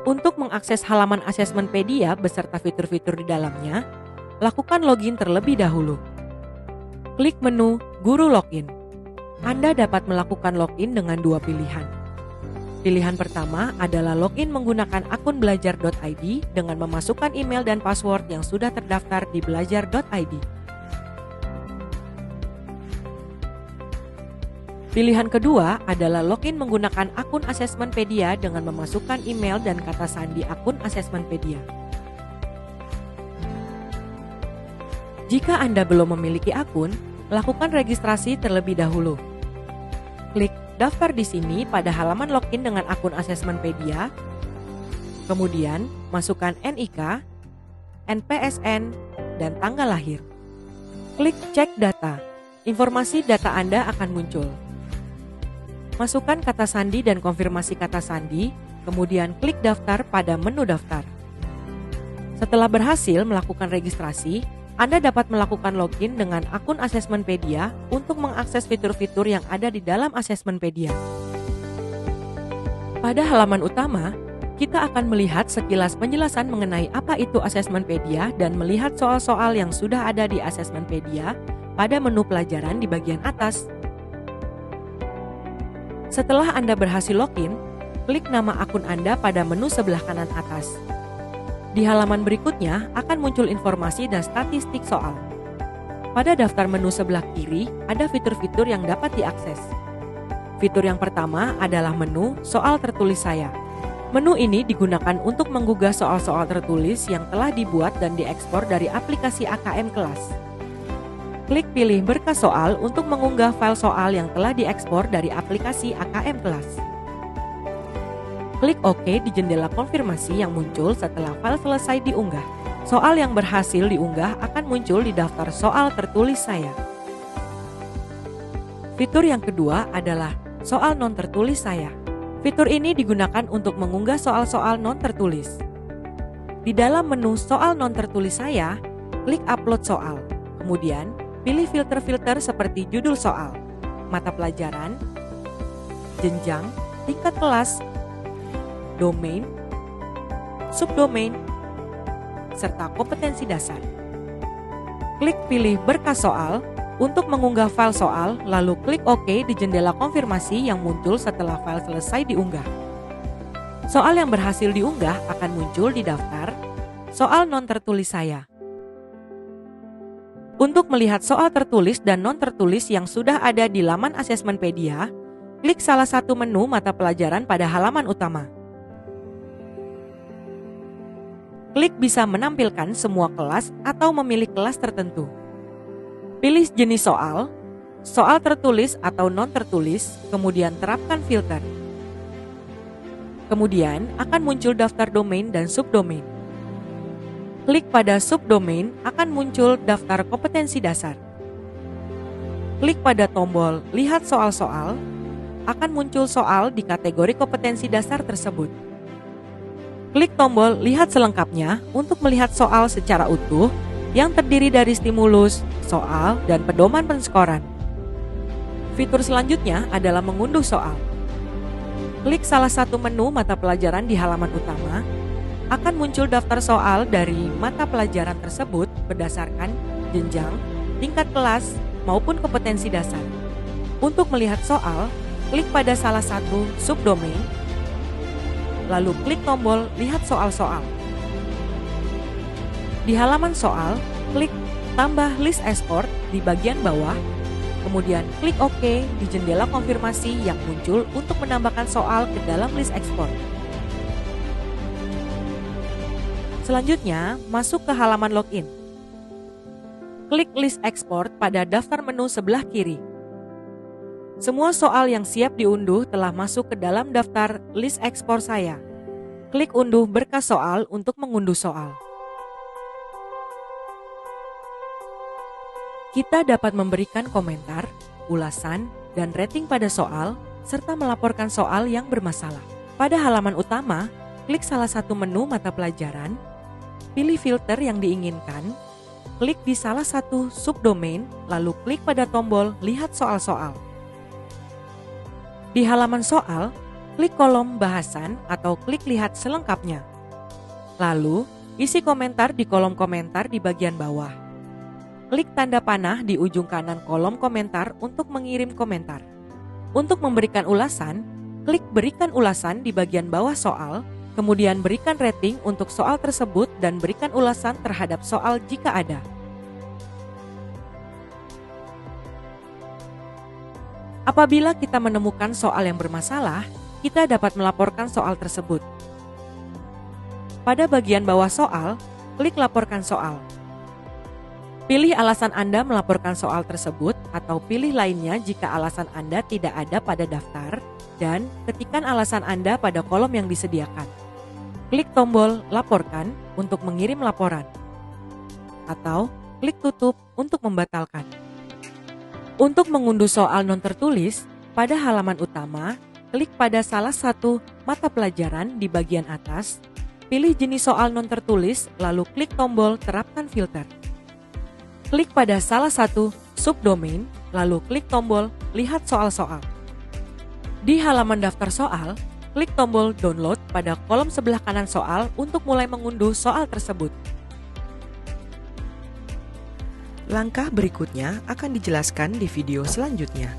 Untuk mengakses halaman Asesmenpedia beserta fitur-fitur di dalamnya, lakukan login terlebih dahulu. Klik menu Guru Login. Anda dapat melakukan login dengan dua pilihan. Pilihan pertama adalah login menggunakan akun belajar.id dengan memasukkan email dan password yang sudah terdaftar di belajar.id. Pilihan kedua adalah login menggunakan akun Asesmenpedia dengan memasukkan email dan kata sandi akun Asesmenpedia. Jika Anda belum memiliki akun, lakukan registrasi terlebih dahulu. Klik daftar di sini pada halaman login dengan akun Asesmenpedia. Kemudian, masukkan NIK, NPSN, dan tanggal lahir. Klik cek data. Informasi data Anda akan muncul. Masukkan kata sandi dan konfirmasi kata sandi, kemudian klik daftar pada menu daftar. Setelah berhasil melakukan registrasi, Anda dapat melakukan login dengan akun Asesmenpedia untuk mengakses fitur-fitur yang ada di dalam Asesmenpedia. Pada halaman utama, kita akan melihat sekilas penjelasan mengenai apa itu Asesmenpedia dan melihat soal-soal yang sudah ada di Asesmenpedia pada menu pelajaran di bagian atas. Setelah Anda berhasil login, klik nama akun Anda pada menu sebelah kanan atas. Di halaman berikutnya akan muncul informasi dan statistik soal. Pada daftar menu sebelah kiri ada fitur-fitur yang dapat diakses. Fitur yang pertama adalah menu soal tertulis saya. Menu ini digunakan untuk menggugah soal-soal tertulis yang telah dibuat dan diekspor dari aplikasi AKM kelas. Klik pilih berkas soal untuk mengunggah file soal yang telah diekspor dari aplikasi AKM kelas. Klik OK di jendela konfirmasi yang muncul setelah file selesai diunggah. Soal yang berhasil diunggah akan muncul di daftar soal tertulis saya. Fitur yang kedua adalah soal non tertulis saya. Fitur ini digunakan untuk mengunggah soal-soal non tertulis. Di dalam menu soal non tertulis saya, klik upload soal. Kemudian, pilih filter-filter seperti judul soal, mata pelajaran, jenjang, tingkat kelas, domain, subdomain, serta kompetensi dasar. Klik pilih berkas soal untuk mengunggah file soal, lalu klik OK di jendela konfirmasi yang muncul setelah file selesai diunggah. Soal yang berhasil diunggah akan muncul di daftar soal non tertulis saya. Untuk melihat soal tertulis dan non tertulis yang sudah ada di laman Asesmenpedia, klik salah satu menu mata pelajaran pada halaman utama. Klik bisa menampilkan semua kelas atau memilih kelas tertentu. Pilih jenis soal, soal tertulis atau non tertulis, kemudian terapkan filter. Kemudian akan muncul daftar domain dan subdomain. Klik pada subdomain akan muncul daftar kompetensi dasar. Klik pada tombol lihat soal-soal, akan muncul soal di kategori kompetensi dasar tersebut. Klik tombol lihat selengkapnya untuk melihat soal secara utuh yang terdiri dari stimulus, soal, dan pedoman penskoran. Fitur selanjutnya adalah mengunduh soal. Klik salah satu menu mata pelajaran di halaman utama, akan muncul daftar soal dari mata pelajaran tersebut berdasarkan jenjang, tingkat kelas, maupun kompetensi dasar. Untuk melihat soal, klik pada salah satu subdomain, lalu klik tombol lihat soal-soal. Di halaman soal, klik tambah list export di bagian bawah, kemudian klik OK di jendela konfirmasi yang muncul untuk menambahkan soal ke dalam list export. Selanjutnya, masuk ke halaman login. Klik list export pada daftar menu sebelah kiri. Semua soal yang siap diunduh telah masuk ke dalam daftar list ekspor saya. Klik unduh berkas soal untuk mengunduh soal. Kita dapat memberikan komentar, ulasan, dan rating pada soal, serta melaporkan soal yang bermasalah. Pada halaman utama, klik salah satu menu mata pelajaran, pilih filter yang diinginkan, klik di salah satu subdomain, lalu klik pada tombol lihat soal-soal. Di halaman soal, klik kolom bahasan atau klik lihat selengkapnya. Lalu, isi komentar di kolom komentar di bagian bawah. Klik tanda panah di ujung kanan kolom komentar untuk mengirim komentar. Untuk memberikan ulasan, klik berikan ulasan di bagian bawah soal, kemudian berikan rating untuk soal tersebut dan berikan ulasan terhadap soal jika ada. Apabila kita menemukan soal yang bermasalah, kita dapat melaporkan soal tersebut. Pada bagian bawah soal, klik laporkan soal. Pilih alasan Anda melaporkan soal tersebut atau pilih lainnya jika alasan Anda tidak ada pada daftar dan ketikkan alasan Anda pada kolom yang disediakan. Klik tombol laporkan untuk mengirim laporan. Atau klik tutup untuk membatalkan. Untuk mengunduh soal non tertulis, pada halaman utama, klik pada salah satu mata pelajaran di bagian atas, pilih jenis soal non tertulis lalu klik tombol terapkan filter. Klik pada salah satu subdomain, lalu klik tombol lihat soal-soal. Di halaman daftar soal, klik tombol download pada kolom sebelah kanan soal untuk mulai mengunduh soal tersebut. Langkah berikutnya akan dijelaskan di video selanjutnya.